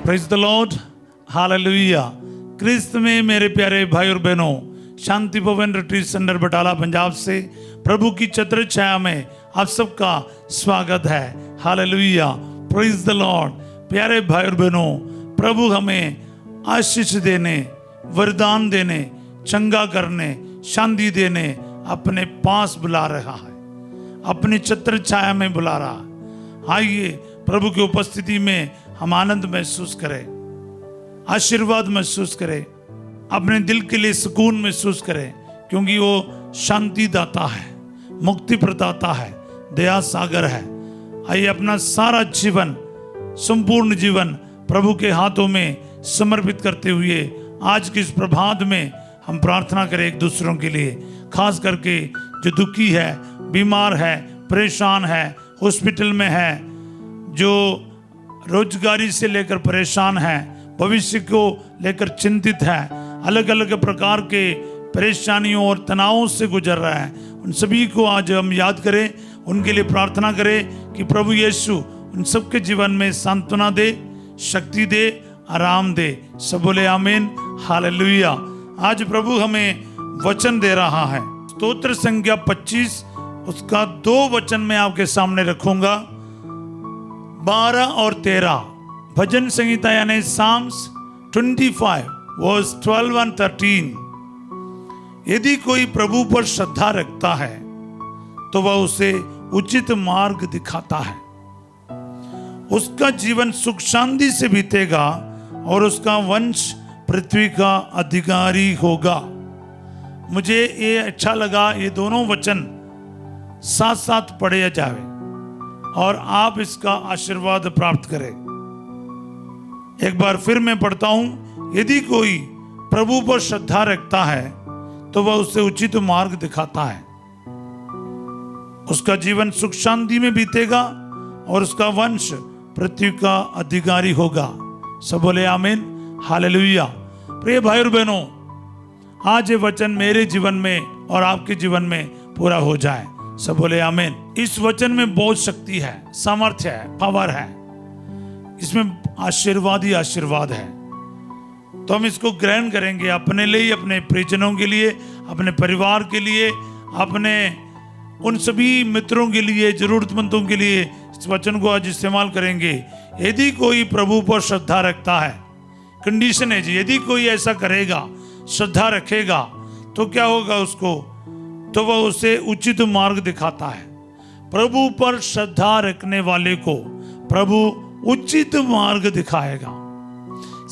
Praise the lord, hallelujah. क्रिस्त में मेरे प्यारे भाई और बहनों, शांति भवन रिट्रीट सेंटर बटाला पंजाब से प्रभु की छत्र छाया में आप सबका स्वागत है। Hallelujah, praise the Lord. प्यारे भाई और बहनों, प्रभु हमें आशीष देने, वरदान देने, चंगा करने, शांति देने अपने पास बुला रहा है, अपनी छत्र छाया में बुला रहा है। आइए प्रभु की उपस्थिति में हम आनंद महसूस करें, आशीर्वाद महसूस करें, अपने दिल के लिए सुकून महसूस करें, क्योंकि वो शांति दाता है, मुक्ति प्रदाता है, दया सागर है। आइए अपना सारा जीवन, संपूर्ण जीवन प्रभु के हाथों में समर्पित करते हुए आज के इस प्रभात में हम प्रार्थना करें एक दूसरों के लिए, खास करके जो दुखी है, बीमार है, परेशान है, हॉस्पिटल में है, जो रोजगारी से लेकर परेशान है, भविष्य को लेकर चिंतित है, अलग अलग प्रकार के परेशानियों और तनावों से गुजर रहा है, उन सभी को आज हम याद करें, उनके लिए प्रार्थना करें कि प्रभु यीशु उन सबके जीवन में सांत्वना दे, शक्ति दे, आराम दे। सब बोले आमीन, हालेलुया। आज प्रभु हमें वचन दे रहा है। स्तोत्र संख्या 25 उसका 2 वचन मैं आपके सामने रखूंगा, 12 और 13। भजन संहिता यानी साम्स 25 वर्स 12 और 13। यदि कोई प्रभु पर श्रद्धा रखता है तो वह उसे उचित मार्ग दिखाता है, उसका जीवन सुख शांति से बीतेगा और उसका वंश पृथ्वी का अधिकारी होगा। मुझे ये अच्छा लगा, ये दोनों वचन साथ साथ पढ़े जावे और आप इसका आशीर्वाद प्राप्त करें। एक बार फिर मैं पढ़ता हूं, यदि कोई प्रभु पर श्रद्धा रखता है तो वह उसे उचित मार्ग दिखाता है, उसका जीवन सुख शांति में बीतेगा और उसका वंश पृथ्वी का अधिकारी होगा। सब बोले आमीन, हालेलुया। प्रिय भाई और बहनों, आज ये वचन मेरे जीवन में और आपके जीवन में पूरा हो जाए। सब बोले आमीन। इस वचन में बहुत शक्ति है, सामर्थ्य है, पावर है, इसमें आशीर्वाद ही आशीर्वाद है। तो हम इसको ग्रहण करेंगे अपने लिए, अपने परिजनों के लिए, अपने परिवार के लिए, अपने उन सभी मित्रों के लिए, जरूरतमंदों के लिए इस वचन को आज इस्तेमाल करेंगे। यदि कोई प्रभु पर श्रद्धा रखता है, कंडीशन है जी, यदि कोई ऐसा करेगा, श्रद्धा रखेगा, तो क्या होगा उसको? तो वह उसे उचित मार्ग दिखाता है। प्रभु पर श्रद्धा रखने वाले को प्रभु उचित मार्ग दिखाएगा,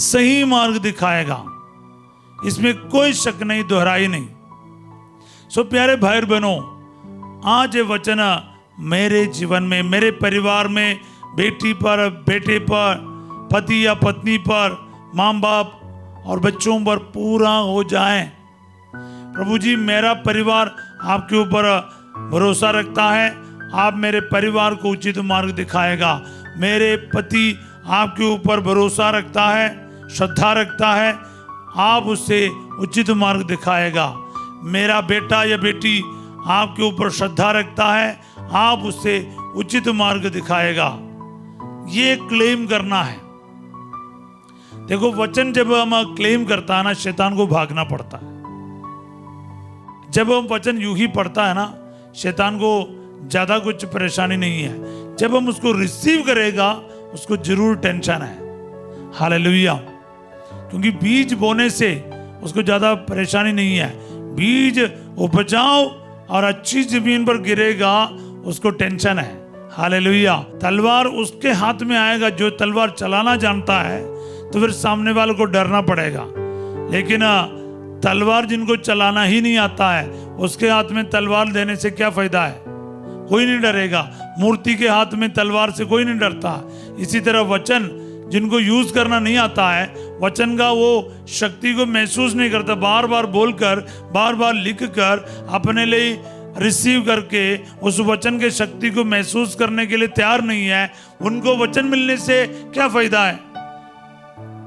सही मार्ग दिखाएगा, इसमें कोई शक नहीं, दोहराई नहीं। सो प्यारे भाई और बहनों, आज ये वचन मेरे जीवन में, मेरे परिवार में, बेटी पर, बेटे पर, पति या पत्नी पर, माँ बाप और बच्चों पर पूरा हो जाए। प्रभु जी, मेरा परिवार आपके ऊपर भरोसा रखता है, आप मेरे परिवार को उचित मार्ग दिखाएगा। मेरे पति आपके ऊपर भरोसा रखता है, श्रद्धा रखता है, आप उससे उचित मार्ग दिखाएगा। मेरा बेटा या बेटी आपके ऊपर श्रद्धा रखता है, आप उससे उचित मार्ग दिखाएगा। ये क्लेम करना है। देखो, वचन जब हम क्लेम करता है ना, शैतान को भागना पड़ता है। जब हम वचन यूं ही पढ़ता है ना, शैतान को ज्यादा कुछ परेशानी नहीं है। जब हम उसको रिसीव करेगा, उसको जरूर टेंशन है। हालेलुया। क्योंकि बीज बोने से उसको ज्यादा परेशानी नहीं है। बीज उपजाओ और अच्छी जमीन पर गिरेगा, उसको टेंशन है। हालेलुया। तलवार उसके हाथ में आएगा जो तलवार चलाना जानता है, तो फिर सामने वाले को डरना पड़ेगा। लेकिन तलवार जिनको चलाना ही नहीं आता है, उसके हाथ में तलवार देने से क्या फायदा है? कोई नहीं डरेगा। मूर्ति के हाथ में तलवार से कोई नहीं डरता। इसी तरह वचन जिनको यूज करना नहीं आता है, वचन का वो शक्ति को महसूस नहीं करता, बार बार बोलकर, बार बार लिख कर, अपने लिए रिसीव करके उस वचन के शक्ति को महसूस करने के लिए तैयार नहीं है, उनको वचन मिलने से क्या फायदा है?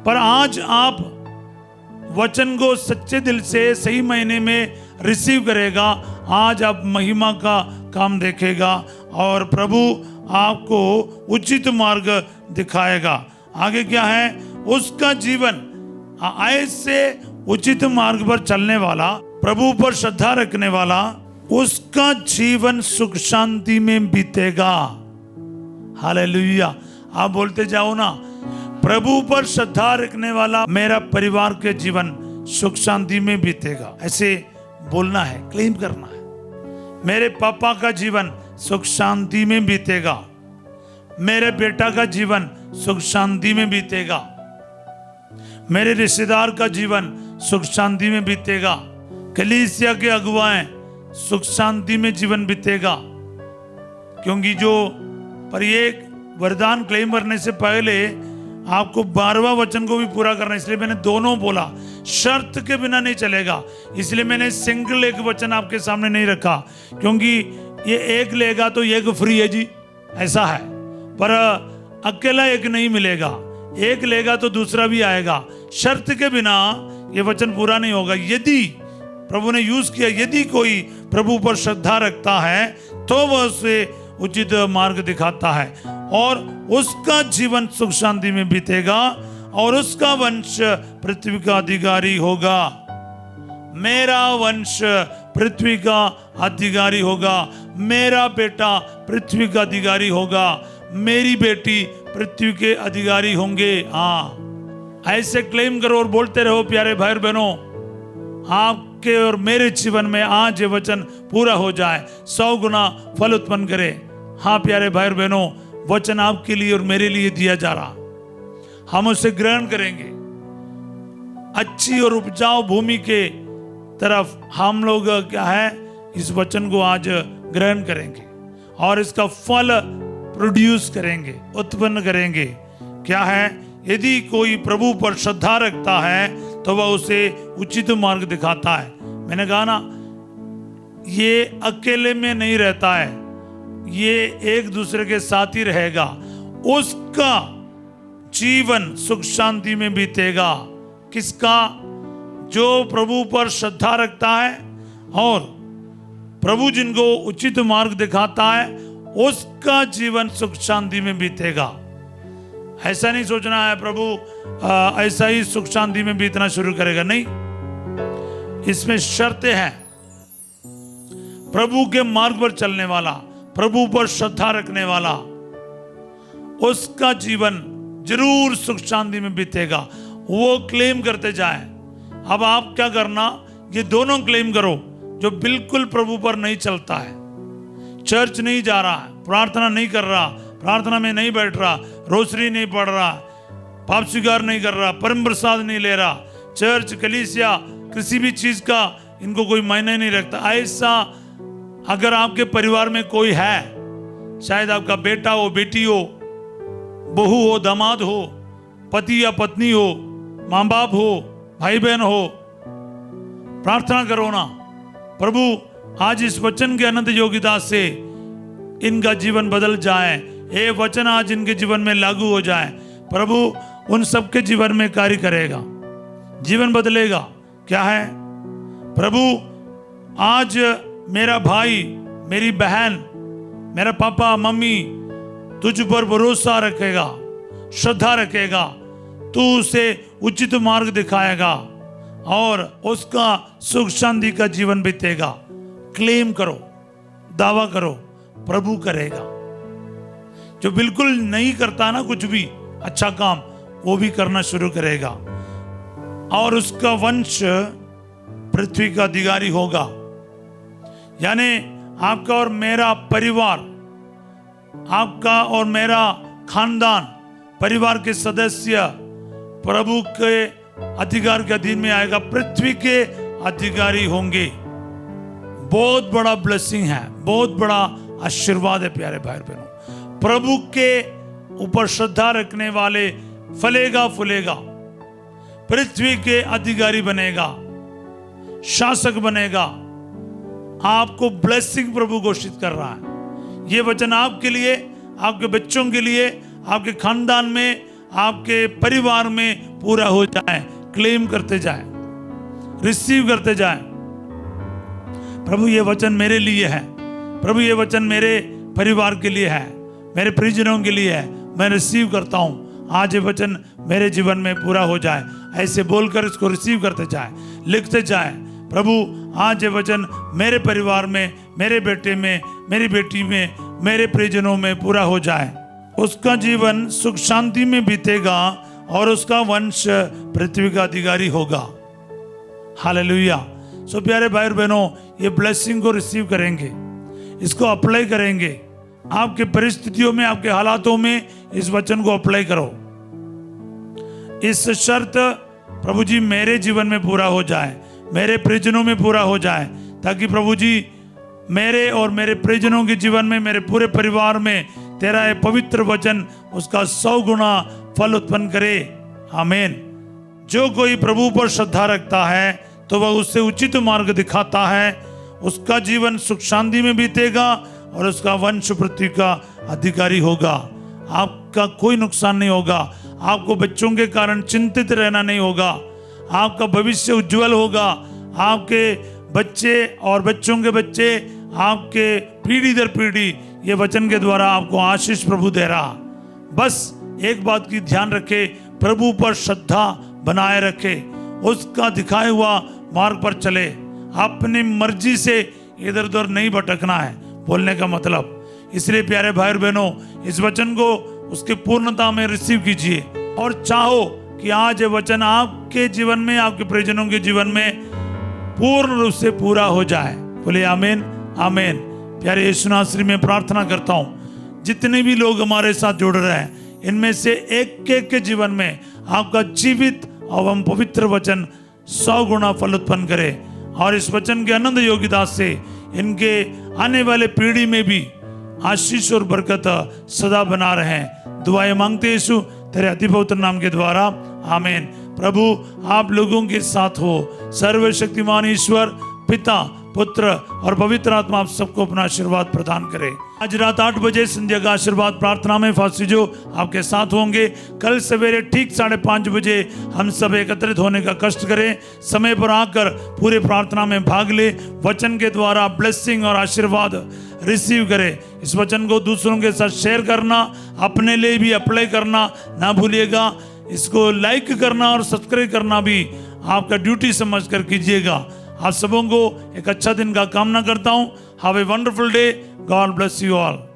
पर आज आप वचन को सच्चे दिल से सही महीने में रिसीव करेगा, आज आप महिमा का काम देखेगा और प्रभु आपको उचित मार्ग दिखाएगा। आगे क्या है? उसका जीवन ऐसे उचित मार्ग पर चलने वाला, प्रभु पर श्रद्धा रखने वाला, उसका जीवन सुख शांति में बीतेगा। हालेलुया। आप बोलते जाओ ना, प्रभु पर श्रद्धा रखने वाला मेरा परिवार के जीवन सुख शांति में बीतेगा। ऐसे बोलना है, क्लेम करना है। मेरे पापा का जीवन सुख शांति में बीतेगा, मेरे बेटा का जीवन सुख शांति में बीतेगा, मेरे रिश्तेदार का जीवन सुख शांति में बीतेगा, कलीसिया के अगुवाएं सुख शांति में जीवन बीतेगा। क्योंकि जो पर ये वरदान क्लेम करने से पहले आपको 12वां वचन को भी पूरा करना, इसलिए मैंने दोनों बोला। शर्त के बिना नहीं चलेगा, इसलिए मैंने सिंगल एक वचन आपके सामने नहीं रखा, क्योंकि ये एक लेगा तो एक फ्री है जी, ऐसा है। पर अकेला एक नहीं मिलेगा, एक लेगा तो दूसरा भी आएगा। शर्त के बिना ये वचन पूरा नहीं होगा। यदि प्रभु ने यूज किया, यदि कोई प्रभु पर श्रद्धा रखता है तो वह उसे उचित मार्ग दिखाता है और उसका जीवन सुख शांति में बीतेगा और उसका वंश पृथ्वी का अधिकारी होगा। मेरा वंश पृथ्वी का अधिकारी होगा, मेरा बेटा पृथ्वी का अधिकारी होगा, मेरी बेटी पृथ्वी के अधिकारी होंगे। हाँ, ऐसे क्लेम करो और बोलते रहो प्यारे भाई और बहनों, आपके और मेरे जीवन में आज ये वचन पूरा हो जाए, 100 गुना फल उत्पन्न करे। हाँ प्यारे भाई और बहनों, वचन आपके लिए और मेरे लिए दिया जा रहा, हम उसे ग्रहण करेंगे। अच्छी और उपजाऊ भूमि के तरफ हम लोग क्या है, इस वचन को आज ग्रहण करेंगे और इसका फल प्रोड्यूस करेंगे, उत्पन्न करेंगे। क्या है? यदि कोई प्रभु पर श्रद्धा रखता है तो वह उसे उचित मार्ग दिखाता है। मैंने कहा ना, ये अकेले में नहीं रहता है, ये एक दूसरे के साथ ही रहेगा। उसका जीवन सुख शांति में बीतेगा। किसका? जो प्रभु पर श्रद्धा रखता है और प्रभु जिनको उचित मार्ग दिखाता है, उसका जीवन सुख शांति में बीतेगा। ऐसा नहीं सोचना है प्रभु ऐसा ही सुख शांति में बीतना शुरू करेगा, नहीं। इसमें शर्तें हैं। प्रभु के मार्ग पर चलने वाला, प्रभु पर श्रद्धा रखने वाला, उसका जीवन जरूर सुख शांति में बीतेगा। वो क्लेम करते जाए। अब आप क्या करना, ये दोनों क्लेम करो। जो बिल्कुल प्रभु पर नहीं चलता है, चर्च नहीं जा रहा है, प्रार्थना नहीं कर रहा, प्रार्थना में नहीं बैठ रहा, रोसरी नहीं पढ़ रहा, पाप स्वीकार नहीं कर रहा, परम प्रसाद नहीं ले रहा, चर्च कलीसिया किसी भी चीज का इनको कोई मायने नहीं रखता, ऐसा अगर आपके परिवार में कोई है, शायद आपका बेटा हो, बेटी हो, बहू हो, दामाद हो, पति या पत्नी हो, माँ बाप हो, भाई बहन हो, प्रार्थना करो ना। प्रभु आज इस वचन के अनंत योग्यता से इनका जीवन बदल जाए, ये वचन आज इनके जीवन में लागू हो जाए। प्रभु उन सबके जीवन में कार्य करेगा, जीवन बदलेगा। क्या है? प्रभु आज मेरा भाई, मेरी बहन, मेरा पापा मम्मी तुझ पर भरोसा रखेगा, श्रद्धा रखेगा, तू उसे उचित मार्ग दिखाएगा और उसका सुख शांति का जीवन बीतेगा। क्लेम करो, दावा करो, प्रभु करेगा। जो बिल्कुल नहीं करता ना कुछ भी अच्छा काम, वो भी करना शुरू करेगा और उसका वंश पृथ्वी का अधिकारी होगा। यानी आपका और मेरा परिवार, आपका और मेरा खानदान, परिवार के सदस्य प्रभु के अधिकार के अधीन में आएगा, पृथ्वी के अधिकारी होंगे। बहुत बड़ा ब्लेसिंग है, बहुत बड़ा आशीर्वाद है प्यारे भाई बहनों। प्रभु के ऊपर श्रद्धा रखने वाले फलेगा फूलेगा, पृथ्वी के अधिकारी बनेगा, शासक बनेगा। आपको ब्लेसिंग प्रभु घोषित कर रहा है। ये वचन आपके लिए, आपके बच्चों के लिए, आपके खानदान में, आपके परिवार में पूरा हो जाए। क्लेम करते जाए, रिसीव करते जाए। प्रभु ये वचन मेरे लिए है, प्रभु ये वचन मेरे परिवार के लिए है, मेरे परिजनों के लिए है। मैं रिसीव करता हूं, आज ये वचन मेरे जीवन में पूरा हो जाए। ऐसे बोलकर इसको रिसीव करते जाए, लिखते जाए। प्रभु आज ये वचन मेरे परिवार में, मेरे बेटे में, मेरी बेटी में, मेरे परिजनों में पूरा हो जाए। उसका जीवन सुख शांति में बीतेगा और उसका वंश पृथ्वी का अधिकारी होगा। हालेलुया। सो प्यारे भाई और बहनों, ये ब्लेसिंग को रिसीव करेंगे, इसको अप्लाई करेंगे। आपके परिस्थितियों में, आपके हालातों में इस वचन को अप्लाई करो। इस शर्त प्रभु जी मेरे जीवन में पूरा हो जाए, मेरे परिजनों में पूरा हो जाए, ताकि प्रभु जी मेरे और मेरे परिजनों के जीवन में, मेरे पूरे परिवार में तेरा ये पवित्र वचन उसका 100 गुना फल उत्पन्न करे। आमीन। जो कोई प्रभु पर श्रद्धा रखता है तो वह उससे उचित मार्ग दिखाता है, उसका जीवन सुख शांति में बीतेगा और उसका वंश पृथ्वी का अधिकारी होगा। आपका कोई नुकसान नहीं होगा, आपको बच्चों के कारण चिंतित रहना नहीं होगा, आपका भविष्य उज्जवल होगा। आपके बच्चे और बच्चों के बच्चे, आपके पीढ़ी दर पीढ़ी ये वचन के द्वारा आपको आशीष प्रभु दे रहा। बस एक बात की ध्यान रखे, प्रभु पर श्रद्धा बनाए रखे, उसका दिखाए हुआ मार्ग पर चले। अपनी मर्जी से इधर उधर नहीं भटकना है, बोलने का मतलब। इसलिए प्यारे भाई और बहनों, इस वचन को उसके पूर्णता में रिसीव कीजिए और चाहो कि आज ये वचन आपके जीवन में, आपके परिजनों के जीवन में पूर्ण रूप से पूरा हो जाए। बोले आमीन, आमीन। प्यारे यीशु नासरी में प्रार्थना करता हूँ, जितने भी लोग हमारे साथ जुड़ रहे हैं, इनमें से एक एक के जीवन में आपका जीवित एवं पवित्र वचन 100 गुना फल उत्पन्न करे और इस वचन के आनंद योग्यता से इनके आने वाले पीढ़ी में भी आशीष और बरकत सदा बना रहे। दुआएं मांगते यीशु तेरे अति पवित्र नाम के द्वारा, आमीन। प्रभु आप लोगों के साथ हो। सर्वशक्तिमान ईश्वर पिता, पुत्र और पवित्र आत्मा आप सबको अपना आशीर्वाद प्रदान करे। आज रात 8 बजे संध्या का आशीर्वाद प्रार्थना में फासी जो आपके साथ होंगे। कल सवेरे ठीक 5:30 बजे हम सब एकत्रित होने का कष्ट करें। समय पर आकर पूरे प्रार्थना में भाग ले, वचन के द्वारा ब्लेसिंग और आशीर्वाद रिसीव करें। इस वचन को दूसरों के साथ शेयर करना, अपने लिए भी अप्लाई करना ना भूलिएगा। इसको लाइक करना और सब्सक्राइब करना भी आपका ड्यूटी समझ कर कीजिएगा। आप सबों को एक अच्छा दिन का कामना करता हूँ। Have a wonderful day. God bless you all.